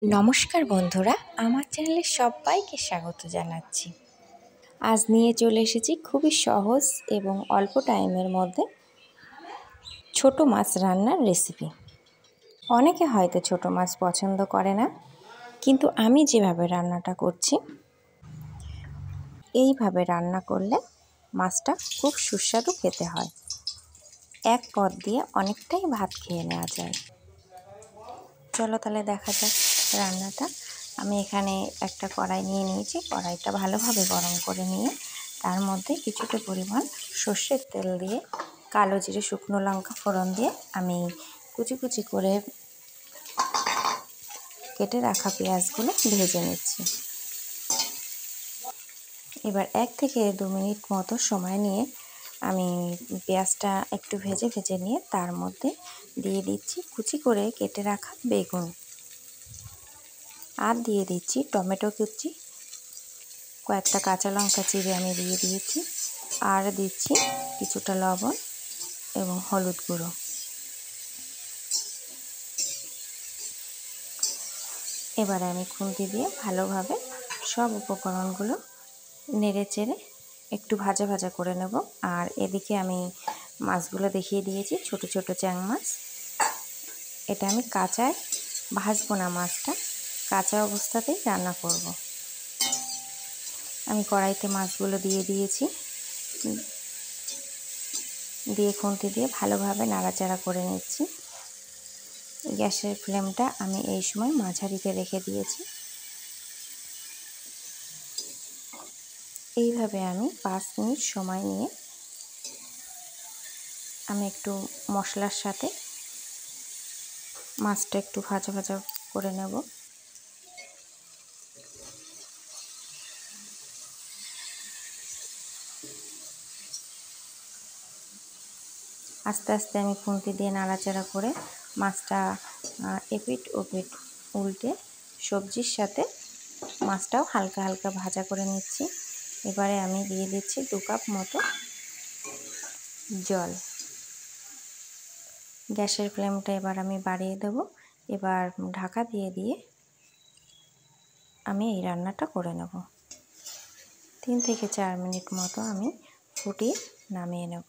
নমস্কার বন্ধুরা, আমার চ্যানেলে সবাইকে স্বাগত জানাচ্ছি। আজ নিয়ে চলে এসেছি খুবই সহজ এবং অল্প টাইমের মধ্যে ছোট মাছ রান্নার রেসিপি। অনেকে হয়তো ছোট মাছ পছন্দ করে না, কিন্তু আমি যেভাবে রান্নাটা করছি এইভাবে রান্না করলে মাছটা খুব সুস্বাদু খেতে হয়। এক পদ দিয়ে অনেকটাই ভাত খেয়ে নেওয়া যায়। চলো তাহলে দেখা যাক রান্নাটা। আমি এখানে একটা কড়াই নিয়ে নিয়েছি। কড়াইটা ভালোভাবে গরম করে নিয়ে তার মধ্যে কিছুটা পরিমাণ সর্ষের তেল দিয়ে কালো জিরে শুকনো লঙ্কা ফোড়ন দিয়ে আমি কুচি কুচি করে কেটে রাখা পেঁয়াজগুলো ভেজে নিচ্ছি। এবার 1 থেকে 2 মিনিট মতো সময় নিয়ে আমি পেঁয়াজটা একটু ভেজে নিয়ে তার মধ্যে দিয়ে দিচ্ছি কুচি করে কেটে রাখা বেগুন, আর দিয়ে দিচ্ছি টমেটো কুচি, কয়েকটা কাঁচা লঙ্কা চিড়ে আমি দিয়ে দিয়েছি, আর দিচ্ছি কিছুটা লবণ এবং হলুদ গুঁড়ো। এবারে আমি খুন্তি দিয়ে ভালোভাবে সব উপকরণগুলো নেড়ে চেড়ে একটু ভাজা ভাজা করে নেব। আর এদিকে আমি মাছগুলো দেখিয়ে দিয়েছি, ছোট ছোট চ্যাং মাছ। এটা আমি কাঁচায় ভাজবো না, মাছটা কাঁচা অবস্থাতেই রান্না করব। আমি কড়াইতে মাছগুলো দিয়ে দিয়েছি, দিয়ে খুন্তি দিয়ে ভালোভাবে নাড়াচাড়া করে নিচ্ছি। গ্যাসের ফ্লেমটা আমি এই সময় মাঝারিতে রেখে দিয়েছি। এইভাবে আমি 5 মিনিট সময় নিয়ে আমি একটু মশলার সাথে মাছটা একটু ভাজা ভাজা করে নেব। আস্তে আস্তে আমি খুন্তি দিয়ে নাড়াচাড়া করে মাছটা এপিট ওপিট উল্টে সবজির সাথে মাছটাও হালকা হালকা ভাজা করে নিচ্ছি। এবারে আমি দিয়ে দিচ্ছি 2 কাপ মতো জল। গ্যাসের ফ্লেমটা এবার আমি বাড়িয়ে দেব। এবার ঢাকা দিয়ে আমি এই রান্নাটা করে নেব। 3 থেকে 4 মিনিট মতো আমি ফুটিয়ে নামিয়ে নেব।